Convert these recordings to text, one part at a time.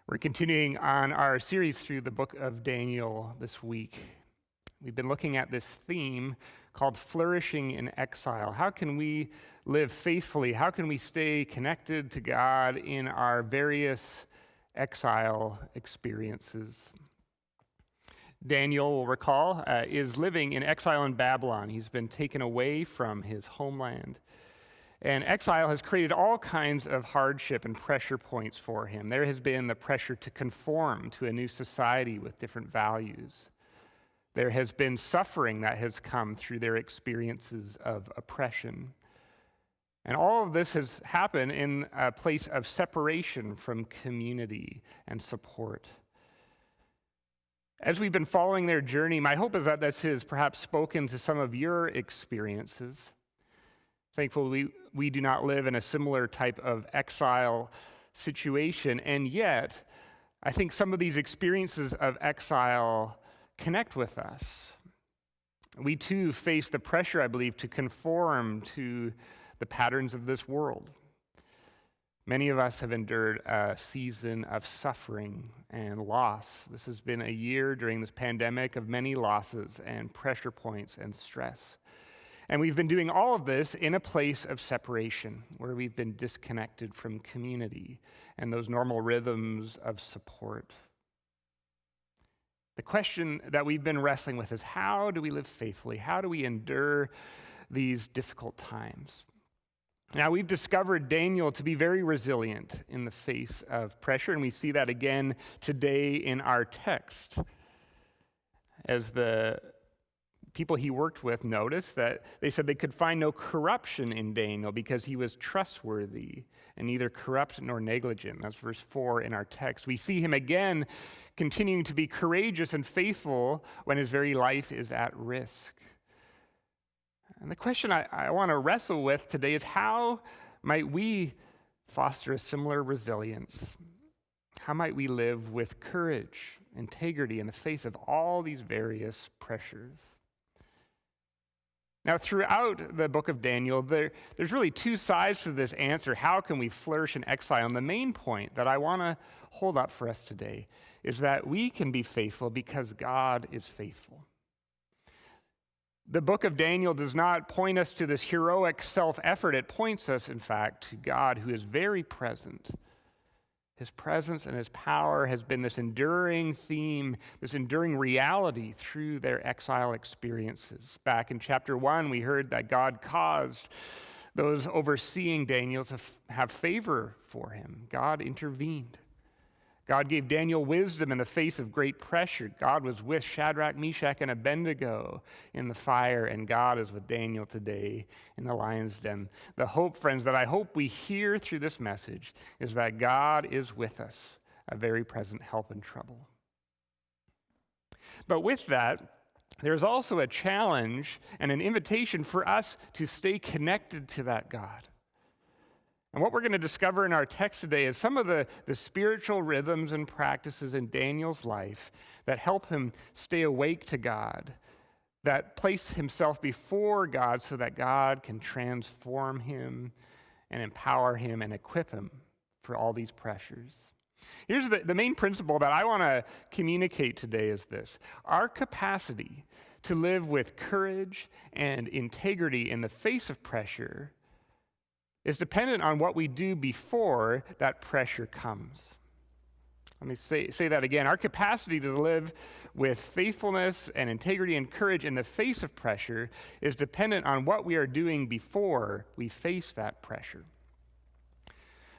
We're continuing on our series through the book of Daniel this week. We've been looking at this theme called flourishing in exile. How can we live faithfully? How can we stay connected to God in our various exile experiences? Daniel, we'll recall, is living in exile in Babylon. He's been taken away from his homeland. And exile has created all kinds of hardship and pressure points for him. There has been the pressure to conform to a new society with different values. There has been suffering that has come through their experiences of oppression. And all of this has happened in a place of separation from community and support. As we've been following their journey, my hope is that this has perhaps spoken to some of your experiences. Thankfully, we do not live in a similar type of exile situation, and yet, I think some of these experiences of exile connect with us. We too face the pressure, I believe, to conform to the patterns of this world. Many of us have endured a season of suffering and loss. This has been a year during this pandemic of many losses and pressure points and stress. And we've been doing all of this in a place of separation, where we've been disconnected from community and those normal rhythms of support. The question that we've been wrestling with is, how do we live faithfully? How do we endure these difficult times? Now, we've discovered Daniel to be very resilient in the face of pressure, and we see that again today in our text. As the people he worked with noticed that they said they could find no corruption in Daniel because he was trustworthy and neither corrupt nor negligent. That's verse 4 in our text. We see him again continuing to be courageous and faithful when his very life is at risk. And the question I want to wrestle with today is, how might we foster a similar resilience? How might we live with courage, integrity in the face of all these various pressures? Now, throughout the book of Daniel, there's really two sides to this answer. How can we flourish in exile? And the main point that I want to hold up for us today is that we can be faithful because God is faithful. The book of Daniel does not point us to this heroic self-effort. It points us, in fact, to God, who is very present. His presence and his power has been this enduring theme, this enduring reality through their exile experiences. Back in chapter 1, we heard that God caused those overseeing Daniel to have favor for him. God intervened. God gave Daniel wisdom in the face of great pressure. God was with Shadrach, Meshach, and Abednego in the fire, and God is with Daniel today in the lion's den. The hope, friends, that I hope we hear through this message is that God is with us, a very present help in trouble. But with that, there's also a challenge and an invitation for us to stay connected to that God. And what we're going to discover in our text today is some of the spiritual rhythms and practices in Daniel's life that help him stay awake to God, that place himself before God so that God can transform him and empower him and equip him for all these pressures. Here's the main principle that I want to communicate today is this. Our capacity to live with courage and integrity in the face of pressure is dependent on what we do before that pressure comes. Let me say that again. Our capacity to live with faithfulness and integrity and courage in the face of pressure is dependent on what we are doing before we face that pressure.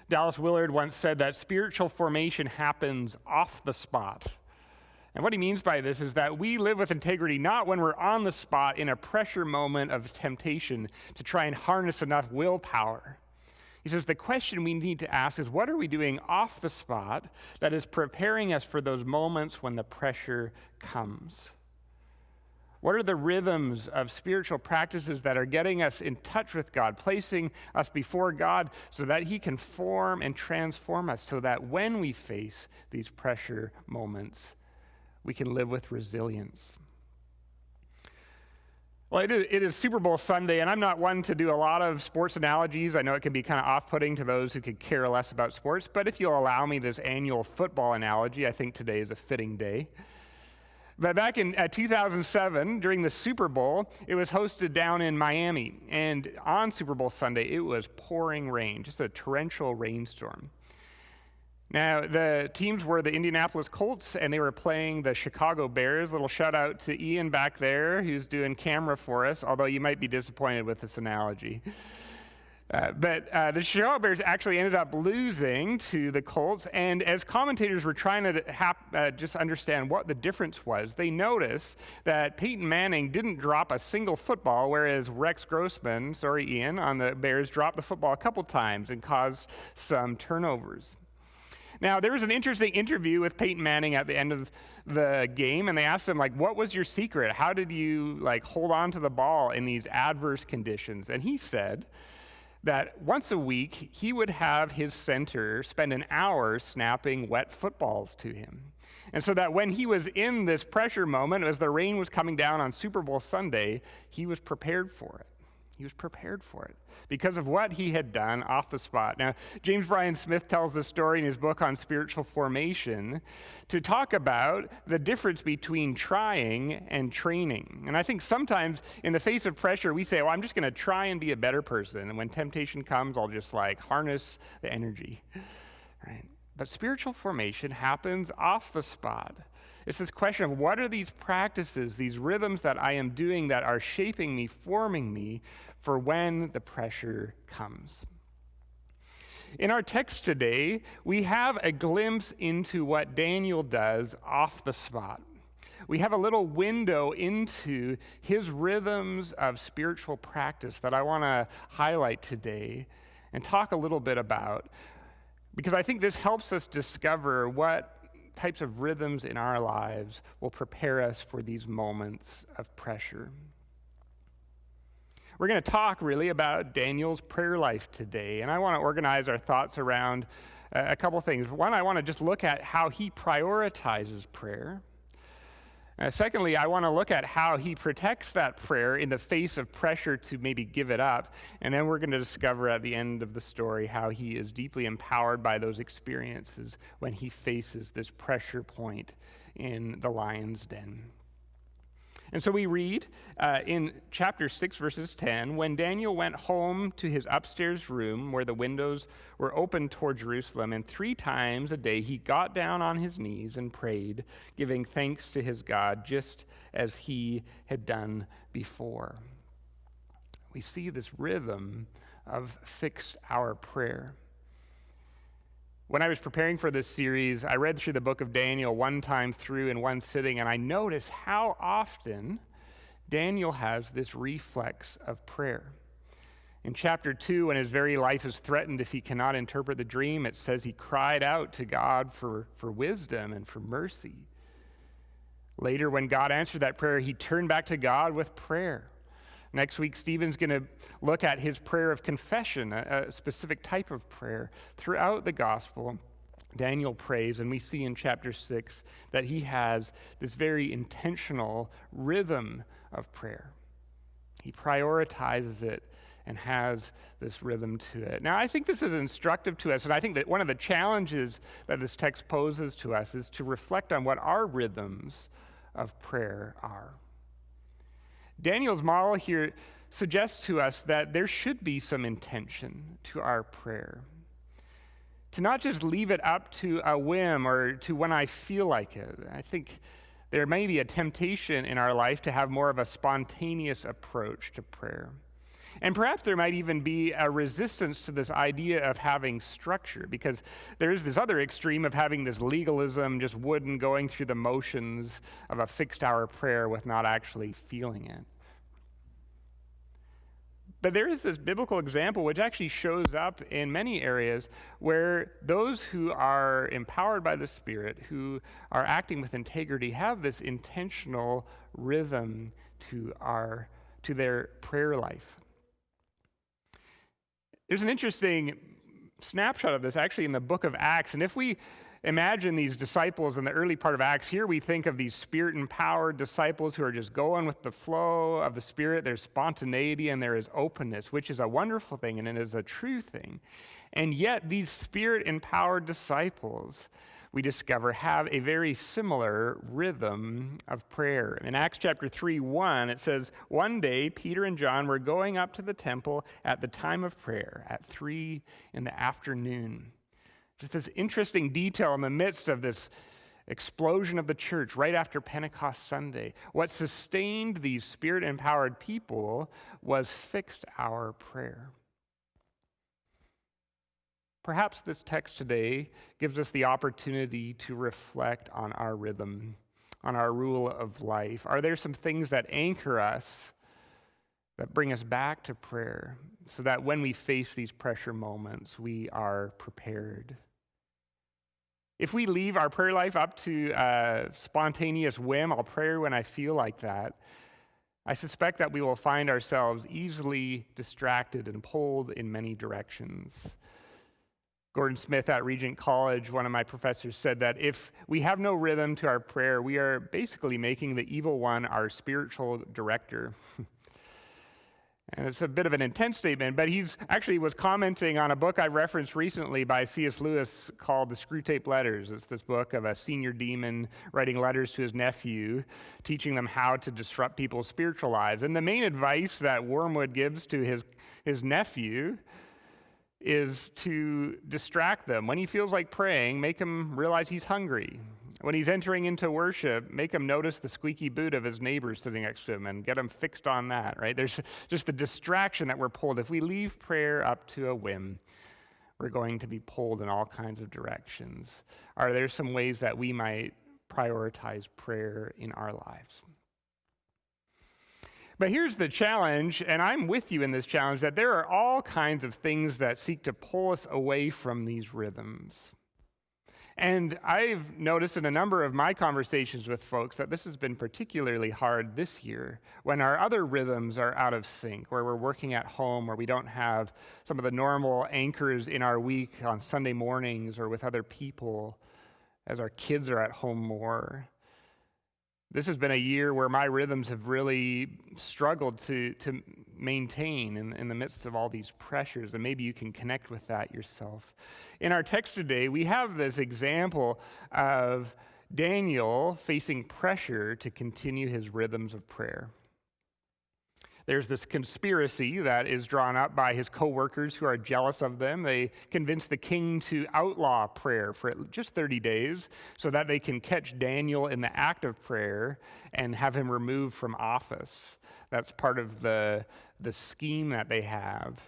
Dallas Willard once said that spiritual formation happens off the spot. And what he means by this is that we live with integrity not when we're on the spot in a pressure moment of temptation to try and harness enough willpower. He says the question we need to ask is, what are we doing off the spot that is preparing us for those moments when the pressure comes? What are the rhythms of spiritual practices that are getting us in touch with God, placing us before God so that he can form and transform us so that when we face these pressure moments, we can live with resilience? Well, it is Super Bowl Sunday, and I'm not one to do a lot of sports analogies. I know it can be kind of off-putting to those who could care less about sports, but if you'll allow me this annual football analogy, I think today is a fitting day. But back in 2007, during the Super Bowl, it was hosted down in Miami, and on Super Bowl Sunday, it was pouring rain, just a torrential rainstorm. Now, the teams were the Indianapolis Colts, and they were playing the Chicago Bears. Little shout out to Ian back there, who's doing camera for us, although you might be disappointed with this analogy. But the Chicago Bears actually ended up losing to the Colts, and as commentators were trying to just understand what the difference was, they noticed that Peyton Manning didn't drop a single football, whereas Rex Grossman, Ian, on the Bears dropped the football a couple times and caused some turnovers. Now, there was an interesting interview with Peyton Manning at the end of the game, and they asked him, what was your secret? How did you, hold on to the ball in these adverse conditions? And he said that once a week, he would have his center spend an hour snapping wet footballs to him. And so that when he was in this pressure moment, as the rain was coming down on Super Bowl Sunday, he was prepared for it. He was prepared for it because of what he had done off the spot. Now, James Bryan Smith tells this story in his book on spiritual formation to talk about the difference between trying and training. And I think sometimes in the face of pressure, we say, I'm just going to try and be a better person. And when temptation comes, I'll just harness the energy. Right? But spiritual formation happens off the spot. It's this question of what are these practices, these rhythms that I am doing that are shaping me, forming me for when the pressure comes. In our text today, we have a glimpse into what Daniel does off the spot. We have a little window into his rhythms of spiritual practice that I want to highlight today and talk a little bit about, because I think this helps us discover what types of rhythms in our lives will prepare us for these moments of pressure. We're going to talk really about Daniel's prayer life today, and I want to organize our thoughts around a couple things. One, I want to just look at how he prioritizes prayer. Secondly, I want to look at how he protects that prayer in the face of pressure to maybe give it up. And then we're going to discover at the end of the story how he is deeply empowered by those experiences when he faces this pressure point in the lion's den. And so we read in chapter 6, verses 10, when Daniel went home to his upstairs room where the windows were open toward Jerusalem, and 3 times a day he got down on his knees and prayed, giving thanks to his God, just as he had done before. We see this rhythm of fixed hour prayer. When I was preparing for this series, I read through the book of Daniel one time through in one sitting, and I noticed how often Daniel has this reflex of prayer. In chapter 2, when his very life is threatened if he cannot interpret the dream, it says he cried out to God for wisdom and for mercy. Later, when God answered that prayer, he turned back to God with prayer. Next week, Stephen's going to look at his prayer of confession, a specific type of prayer. Throughout the gospel, Daniel prays, and we see in chapter 6 that he has this very intentional rhythm of prayer. He prioritizes it and has this rhythm to it. Now, I think this is instructive to us, and I think that one of the challenges that this text poses to us is to reflect on what our rhythms of prayer are. Daniel's model here suggests to us that there should be some intention to our prayer. To not just leave it up to a whim or to when I feel like it. I think there may be a temptation in our life to have more of a spontaneous approach to prayer. And perhaps there might even be a resistance to this idea of having structure, because there is this other extreme of having this legalism, just wooden, going through the motions of a fixed hour prayer with not actually feeling it. But there is this biblical example which actually shows up in many areas where those who are empowered by the Spirit, who are acting with integrity, have this intentional rhythm to their prayer life. There's an interesting snapshot of this actually in the book of Acts, and if we Imagine these disciples in the early part of Acts. Here we think of these Spirit-empowered disciples who are just going with the flow of the Spirit. There's spontaneity and there is openness, which is a wonderful thing and it is a true thing. And yet these Spirit-empowered disciples, we discover, have a very similar rhythm of prayer. In Acts chapter 3:1, it says, "One day Peter and John were going up to the temple at the time of prayer, at 3 p.m. Just this interesting detail in the midst of this explosion of the church right after Pentecost Sunday. What sustained these Spirit-empowered people was fixed hour prayer. Perhaps this text today gives us the opportunity to reflect on our rhythm, on our rule of life. Are there some things that anchor us, that bring us back to prayer, so that when we face these pressure moments, we are prepared? If we leave our prayer life up to a spontaneous whim, I'll pray when I feel like that, I suspect that we will find ourselves easily distracted and pulled in many directions. Gordon Smith at Regent College, one of my professors, said that if we have no rhythm to our prayer, we are basically making the evil one our spiritual director. And it's a bit of an intense statement, but he's actually was commenting on a book I referenced recently by C.S. Lewis called The Screwtape Letters. It's this book of a senior demon writing letters to his nephew, teaching them how to disrupt people's spiritual lives. And the main advice that Wormwood gives to his nephew is to distract them. When he feels like praying, make him realize he's hungry. When he's entering into worship, make him notice the squeaky boot of his neighbor sitting next to him and get him fixed on that, right? There's just the distraction that we're pulled. If we leave prayer up to a whim, we're going to be pulled in all kinds of directions. Are there some ways that we might prioritize prayer in our lives? But here's the challenge, and I'm with you in this challenge, that there are all kinds of things that seek to pull us away from these rhythms. And I've noticed in a number of my conversations with folks that this has been particularly hard this year when our other rhythms are out of sync, where we're working at home, where we don't have some of the normal anchors in our week on Sunday mornings or with other people as our kids are at home more. This has been a year where my rhythms have really struggled to maintain in the midst of all these pressures, and maybe you can connect with that yourself. In our text today, we have this example of Daniel facing pressure to continue his rhythms of prayer. There's this conspiracy that is drawn up by his co-workers who are jealous of them. They convince the king to outlaw prayer for just 30 days so that they can catch Daniel in the act of prayer and have him removed from office. That's part of the scheme that they have.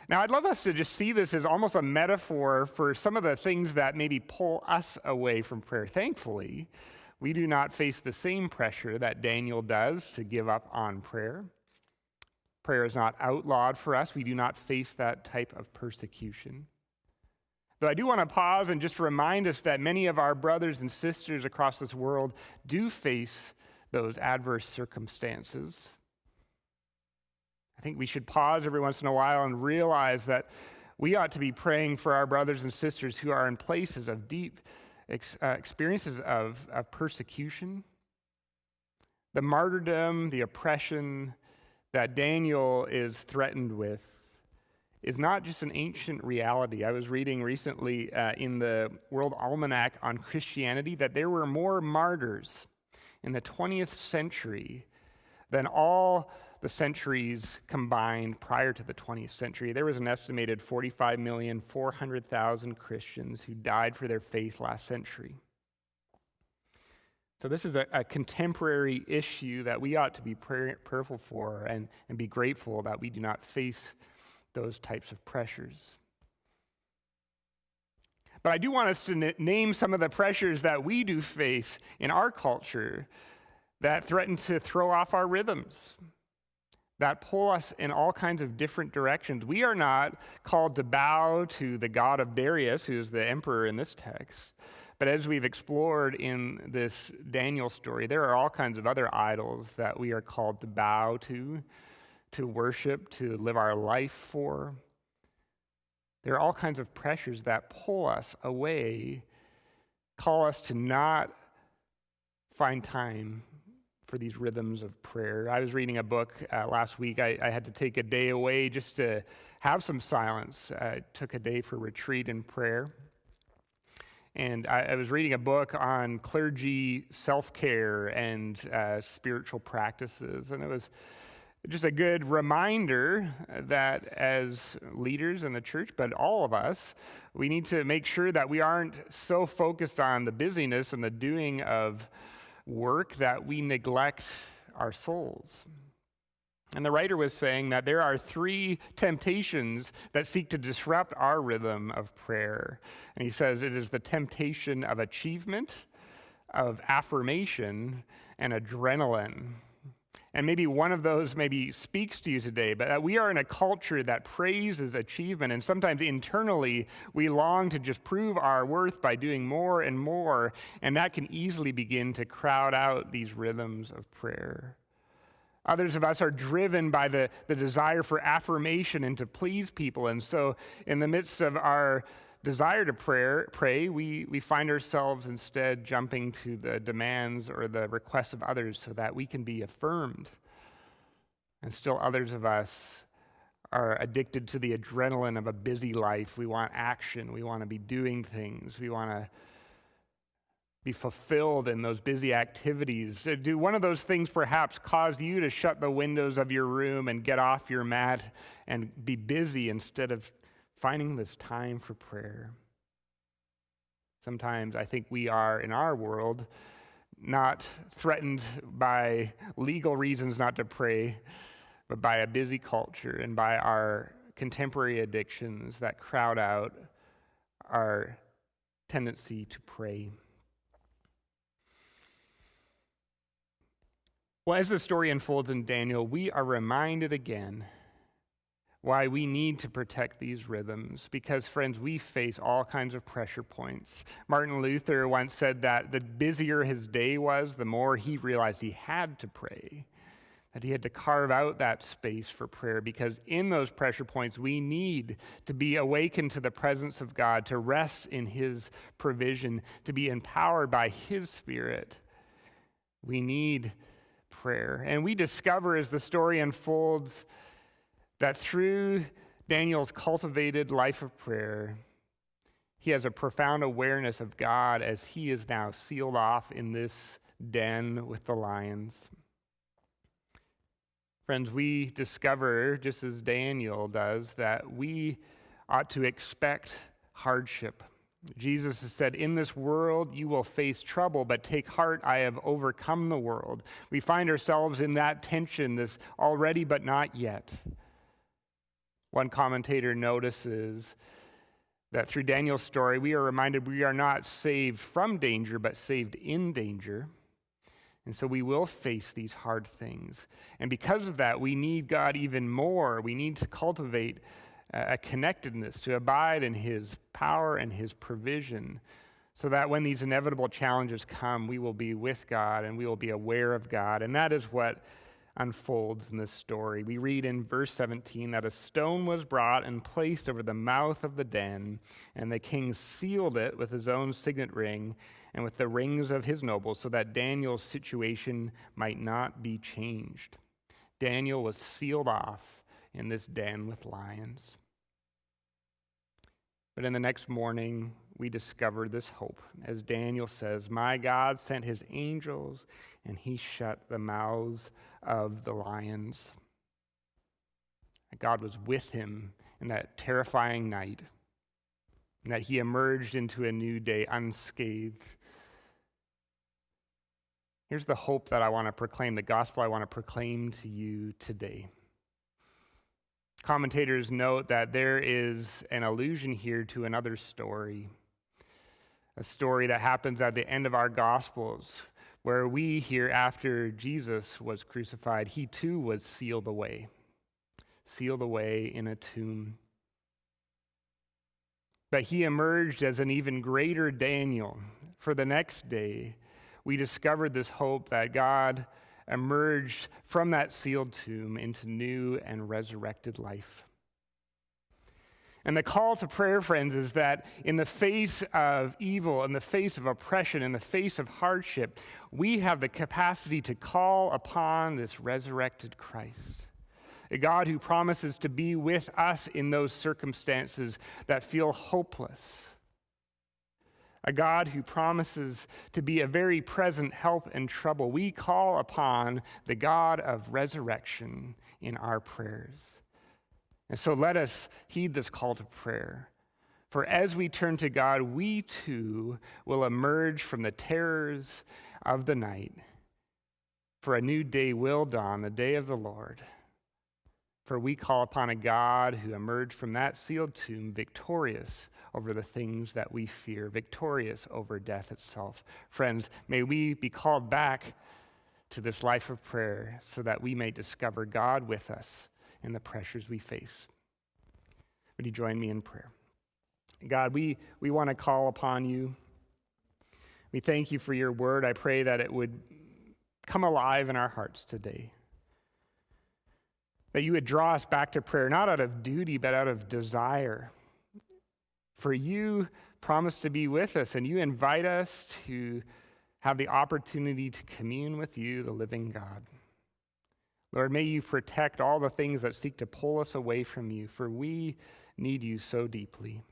Now, I'd love us to just see this as almost a metaphor for some of the things that maybe pull us away from prayer. Thankfully, we do not face the same pressure that Daniel does to give up on prayer. Prayer is not outlawed for us. We do not face that type of persecution. Though I do want to pause and just remind us that many of our brothers and sisters across this world do face those adverse circumstances. I think we should pause every once in a while and realize that we ought to be praying for our brothers and sisters who are in places of deep experiences of persecution. The martyrdom, the oppression that Daniel is threatened with is not just an ancient reality. I was reading recently in the World Almanac on Christianity that there were more martyrs in the 20th century than all the centuries combined prior to the 20th century. There was an estimated 45,400,000 Christians who died for their faith last century. So this is a contemporary issue that we ought to be prayerful for and be grateful that we do not face those types of pressures. But I do want us to name some of the pressures that we do face in our culture that threaten to throw off our rhythms, that pull us in all kinds of different directions. We are not called to bow to the god of Darius, who is the emperor in this text. But as we've explored in this Daniel story, there are all kinds of other idols that we are called to bow to worship, to live our life for. There are all kinds of pressures that pull us away call us to not find time for these rhythms of prayer. I was reading a book last week. I had to take a day away just to have some silence. I took a day for retreat and prayer. And I was reading a book on clergy self-care and spiritual practices. And it was just a good reminder that as leaders in the church, but all of us, we need to make sure that we aren't so focused on the busyness and the doing of work that we neglect our souls. And the writer was saying that there are 3 temptations that seek to disrupt our rhythm of prayer. And he says it is the temptation of achievement, of affirmation, and adrenaline. And maybe one of those maybe speaks to you today, but we are in a culture that praises achievement, and sometimes internally we long to just prove our worth by doing more and more, and that can easily begin to crowd out these rhythms of prayer. Others of us are driven by the desire for affirmation and to please people, and so in the midst of our desire to pray, we find ourselves instead jumping to the demands or the requests of others so that we can be affirmed. And still others of us are addicted to the adrenaline of a busy life. We want action. We want to be doing things. We want to be fulfilled in those busy activities. Do one of those things perhaps cause you to shut the windows of your room and get off your mat and be busy instead of finding this time for prayer? Sometimes I think we are, in our world, not threatened by legal reasons not to pray, but by a busy culture and by our contemporary addictions that crowd out our tendency to pray. Well, as the story unfolds in Daniel, we are reminded again why we need to protect these rhythms. Because, friends, we face all kinds of pressure points. Martin Luther once said that the busier his day was, the more he realized he had to pray, that he had to carve out that space for prayer, because in those pressure points, we need to be awakened to the presence of God, to rest in his provision, to be empowered by his Spirit. We need prayer. And we discover as the story unfolds that through Daniel's cultivated life of prayer, he has a profound awareness of God as he is now sealed off in this den with the lions. Friends, we discover, just as Daniel does, that we ought to expect hardship. Jesus has said, in this world you will face trouble, but take heart, I have overcome the world. We find ourselves in that tension, this already but not yet. One commentator notices that through Daniel's story, we are reminded we are not saved from danger, but saved in danger. And so we will face these hard things. And because of that, we need God even more. We need to cultivate a connectedness, to abide in his power and his provision, so that when these inevitable challenges come, we will be with God and we will be aware of God. And that is what unfolds in this story. We read in verse 17 that a stone was brought and placed over the mouth of the den, and the king sealed it with his own signet ring and with the rings of his nobles, so that Daniel's situation might not be changed. Daniel was sealed off in this den with lions. But in the next morning, we discover this hope. As Daniel says, my God sent his angels, and he shut the mouths of the lions. God was with him in that terrifying night, and that he emerged into a new day unscathed. Here's the hope that I want to proclaim, the gospel I want to proclaim to you today. Commentators note that there is an allusion here to another story, a story that happens at the end of our Gospels, where we hear after Jesus was crucified, he too was sealed away in a tomb. But he emerged as an even greater Daniel. For the next day, we discovered this hope that God emerged from that sealed tomb into new and resurrected life. And the call to prayer, friends, is that in the face of evil, in the face of oppression, in the face of hardship, we have the capacity to call upon this resurrected Christ, a God who promises to be with us in those circumstances that feel hopeless, a God who promises to be a very present help in trouble. We call upon the God of resurrection in our prayers. And so let us heed this call to prayer. For as we turn to God, we too will emerge from the terrors of the night. For a new day will dawn, the day of the Lord. For we call upon a God who emerged from that sealed tomb victorious over the things that we fear, victorious over death itself. Friends, may we be called back to this life of prayer so that we may discover God with us in the pressures we face. Would you join me in prayer? God, we want to call upon you. We thank you for your word. I pray that it would come alive in our hearts today. That you would draw us back to prayer, not out of duty, but out of desire. For you promise to be with us, and you invite us to have the opportunity to commune with you, the living God. Lord, may you protect all the things that seek to pull us away from you, for we need you so deeply.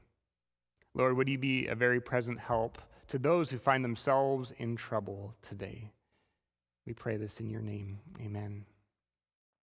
Lord, would you be a very present help to those who find themselves in trouble today? We pray this in your name. Amen.